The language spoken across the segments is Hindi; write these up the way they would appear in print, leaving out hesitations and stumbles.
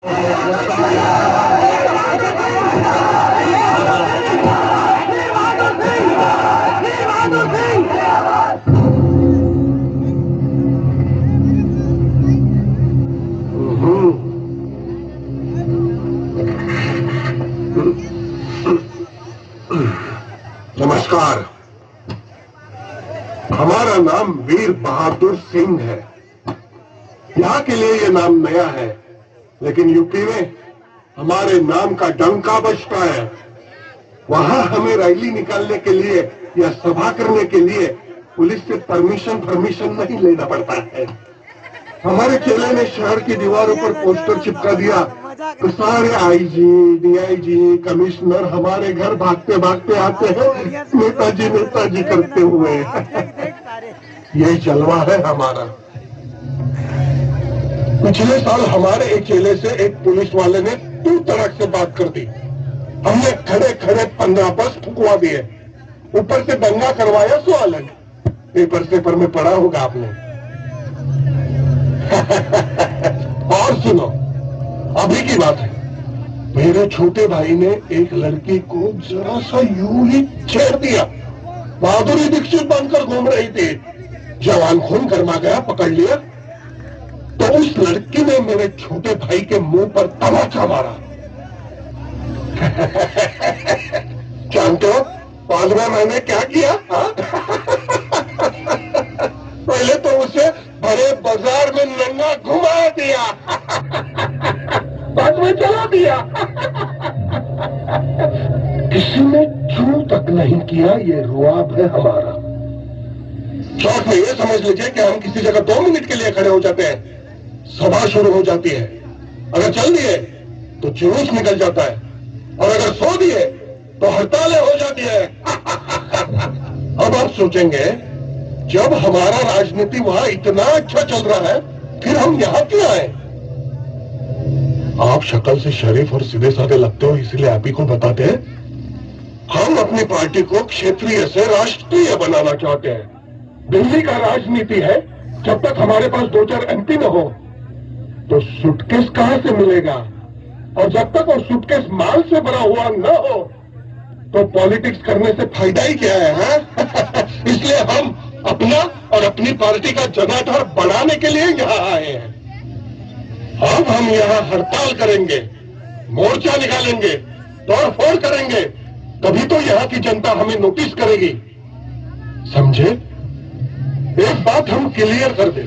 नमस्कार। हमारा नाम वीर बहादुर सिंह है। यहाँ के लिए ये नाम नया है, लेकिन यूपी में हमारे नाम का डंका बजता है। वहां हमें रैली निकालने के लिए या सभा करने के लिए पुलिस से परमिशन नहीं लेना पड़ता है। हमारे चेले ने शहर की दीवारों पर पोस्टर चिपका दिया तो सारे आईजी, डीआईजी, कमिश्नर हमारे घर भागते भागते आते हैं नेताजी करते हुए। यही जलवा है हमारा। पिछले साल हमारे एक चेले से एक पुलिस वाले ने तू तड़क से बात कर दी। हमने खड़े खड़े 15 बस फुकवा दिए, ऊपर से दंगा करवाया सो अलग। पेपर में पढ़ा होगा आपने। और सुनो, अभी की बात है, मेरे छोटे भाई ने एक लड़की को जरा सा यूं ही छेड़ दिया। माधुरी दीक्षित बनकर घूम रही थी। जवान खून गर्मा गया, पकड़ लिया तो उस लड़की ने मेरे छोटे भाई के मुंह पर तमाचा मारा। जानते हो बाद में मैंने क्या किया? पहले तो उसे बड़े बाजार में नंगा घुमा दिया, बाद में चला दिया। किसी ने चू तक नहीं किया। ये रुआब है हमारा। शॉर्ट में ये समझ लीजिए कि हम किसी जगह 2 मिनट के लिए खड़े हो जाते हैं, सभा शुरू हो जाती है। अगर चल दिए तो जुलूस निकल जाता है, और अगर सो दिए तो हड़तालें हो जाती है। अब आप सोचेंगे, जब हमारा राजनीति वहां इतना अच्छा चल रहा है, फिर हम यहां क्यों आए? आप शक्ल से शरीफ और सीधे साधे लगते हो, इसलिए आप ही को बताते हैं। हम अपनी पार्टी को क्षेत्रीय से राष्ट्रीय बनाना चाहते हैं। दिल्ली का राजनीति है, जब तक हमारे पास 2-4 एमपी न हो तो सूटकेस कहां से मिलेगा, और जब तक वो सूटकेस माल से भरा हुआ न हो तो पॉलिटिक्स करने से फायदा ही क्या है? इसलिए हम अपना और अपनी पार्टी का जनाधार बढ़ाने के लिए यहाँ आए हैं। अब हम यहाँ हड़ताल करेंगे, मोर्चा निकालेंगे, तोड़फोड़ करेंगे, तभी तो यहाँ की जनता हमें नोटिस करेगी। समझे? एक बात हम क्लियर कर दें,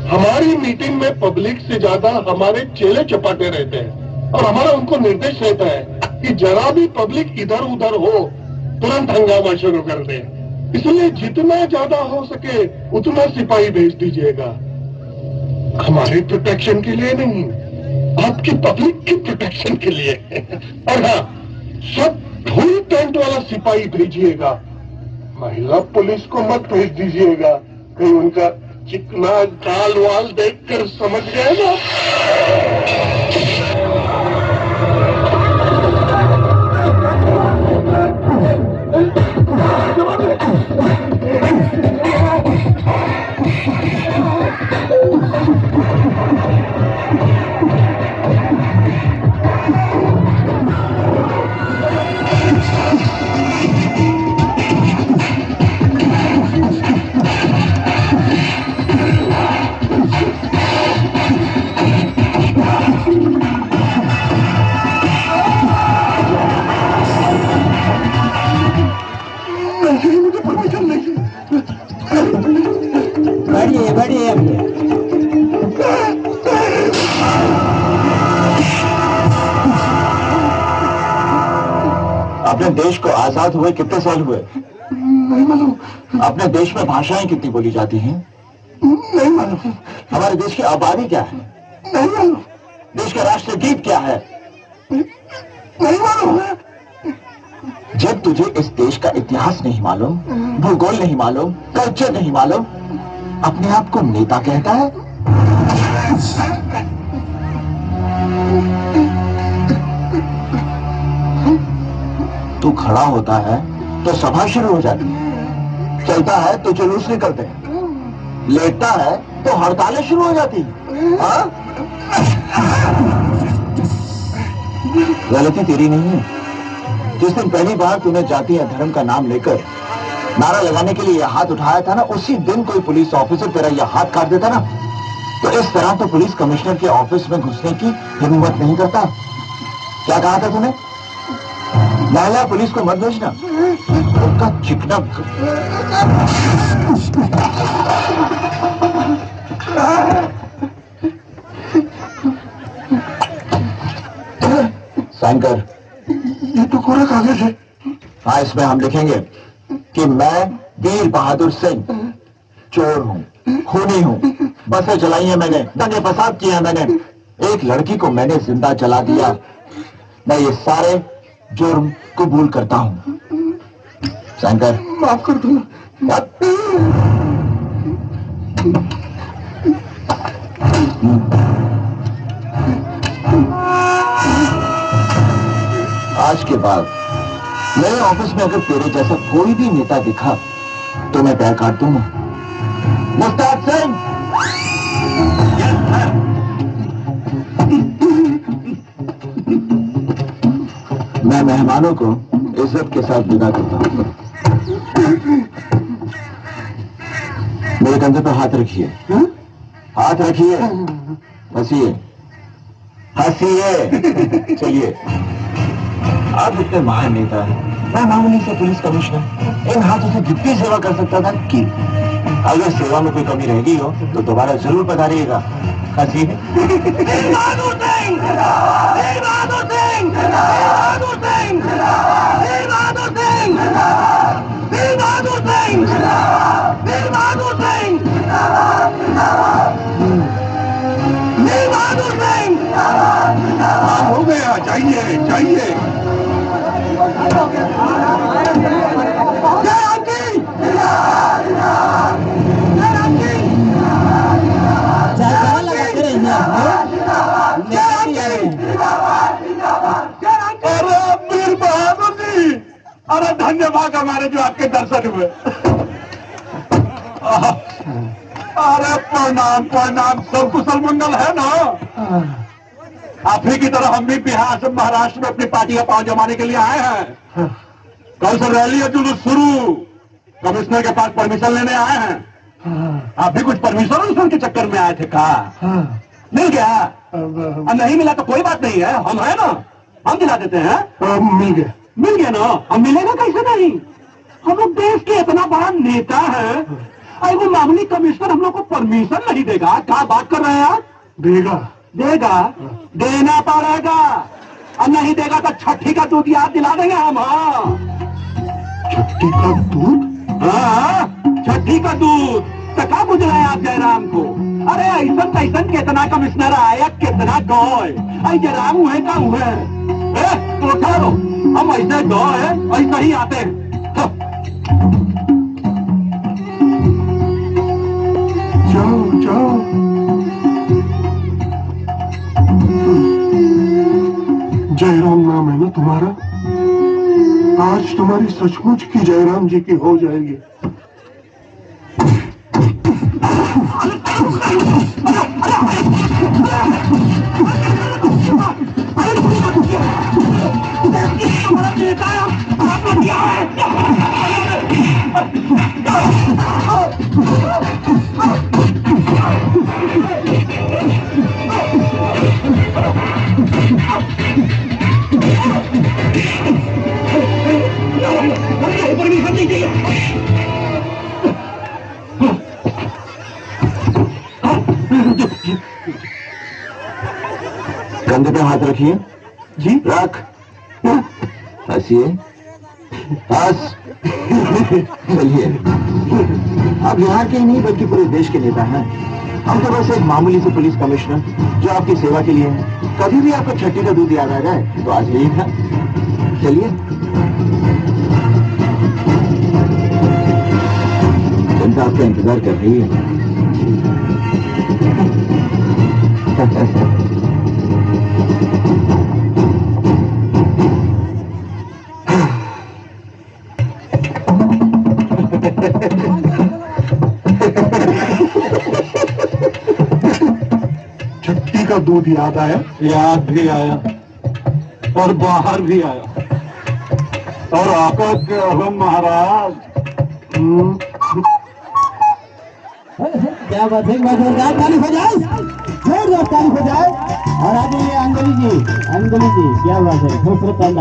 हमारी मीटिंग में पब्लिक से ज्यादा हमारे चेले चपाटे रहते हैं, और हमारा उनको निर्देश रहता है कि जरा भी पब्लिक इधर उधर हो तुरंत हंगामा शुरू कर दे। इसलिए जितना ज्यादा हो सके उतना सिपाही भेज दीजिएगा। हमारी प्रोटेक्शन के लिए नहीं, आपकी पब्लिक की प्रोटेक्शन के लिए। और हाँ, सब फुल टेंट वाला सिपाही भेजिएगा। महिला पुलिस को मत भेज दीजिएगा, कहीं उनका चिकना गाल वाल देखकर समझ गए ना। बढ़िए। अपने देश को आजाद हुए कितने साल हुए? नहीं मालूम। अपने देश में भाषाएं कितनी बोली जाती हैं? नहीं मालूम। हमारे देश की आबादी क्या है? नहीं मालूम। देश का राष्ट्रगीत क्या है? नहीं मालूम है। जब तुझे इस देश का इतिहास नहीं मालूम, भूगोल नहीं मालूम, कल्चर नहीं मालूम, अपने आप को नेता कहता है? तू खड़ा होता है तो सभा शुरू हो जाती है, चलता है तो जुलूस निकलते हैं, लेटता है तो हड़तालें शुरू हो जाती हैं। हाँ? गलती तेरी नहीं है। जिस दिन पहली बार तूने जाति या धर्म का नाम लेकर नारा लगाने के लिए यह हाथ उठाया था ना, उसी दिन कोई पुलिस ऑफिसर तेरा यह हाथ काट देता ना, तो इस तरह तो पुलिस कमिश्नर के ऑफिस में घुसने की हिम्मत नहीं करता। क्या कहा था तूने? महिला पुलिस को मत भेजना, उनका चिकना। साइन कर। ये तो कोरा कागज है। हाँ, इसमें हम लिखेंगे कि मैं वीर बहादुर सिंह चोर हूँ, खूनी हूँ, बसें चलाई हैं मैंने, दंगे फसाद किए हैं मैंने, एक लड़की को मैंने जिंदा जला दिया। मैं ये सारे जुर्म कबूल करता हूँ। साइन कर। माफ कर दूंगा। आज के बाद मेरे ऑफिस में अगर तेरे जैसा कोई भी नेता दिखा तो मैं पैर काट दूंगा। मुस्ताद सिंह। मैं मेहमानों को इज्जत के साथ विदा करता हूं। मेरे कंधे पर हाथ रखिए। हाथ रखिए। हंसिए, हंसिए। चलिए। आप इतने महान नेता हैं, मैं मामूली से पुलिस कमिश्नर, इन हाथों से जितनी सेवा कर सकता था की। अगर सेवा में कोई कमी रह गई हो तो दोबारा जरूर पधारिएगा। हंसिए। बहादुर सिंह, बहादुर सिंह, बहादुर सिंह, बहादुर सिंह, बहादुर सिंह, बहादुर सिंह, बहादुर सिंह। हो गया, जाइए जाइए। अरे वीर बहादुर जी, अरे धन्यवाद हमारे जो आपके दर्शन हुए। अरे प्रणाम प्रणाम, सब कुशल मंगल है ना? आप ही की तरह हम भी बिहार से महाराष्ट्र में अपनी पार्टी का पांव जमाने के लिए आए हैं। कल से रैली है, जुलूस शुरू। कमिश्नर के पास परमिशन लेने आए हैं। आप भी कुछ परमिशन के चक्कर में आए थे का? मिल गया? नहीं मिला तो कोई बात नहीं है, हम है ना, हम दिला देते हैं। मिल गया, मिल गया ना। हम मिलेगा कैसे नहीं? हम लोग देश के इतना बड़ा नेता है, वो मामूली कमिश्नर हम लोग को परमिशन नहीं देगा? क्या बात कर रहे हैं आप? देगा, देगा, देना पड़ेगा। और नहीं देगा तो छठी का दूध याद दिला देंगे हम। हाँ, छठी का दूध? हाँ, छठी का दूध। टका बुझ रहे हैं आप जयराम को? अरे ऐसा कैसन कितना कमिश्नर आया, कितना गौर। अरे जयराम हुए का हुए तो ठहरो, हम ऐसे गौ है, ऐसा ही आते हैं। जाओ जाओ। जयराम नाम है ना तुम्हारा? आज तुम्हारी सचमुच की जयराम जी की हो जाएगी। कंधे पे हाथ रखिए जी। रख। हंसिए, हंस। चलिए। आप बिहार के ही नहीं बल्कि पूरे देश के नेता हैं। हम तो बस एक मामूली से पुलिस कमिश्नर जो आपकी सेवा के लिए है। कभी भी आपको छठी का दूध याद आ जाए तो आज यही था। चलिए। जनता आपका इंतजार कर रही है। छठी का दूध याद आया? याद भी आया। और बाहर भी आया और आका के हम महाराज। क्या बात है, एक बार जोरदार ताली हो जाए, जोरदार ताली हो जाए। और आगे ये अंजलि जी, क्या बात है, खूबसूरत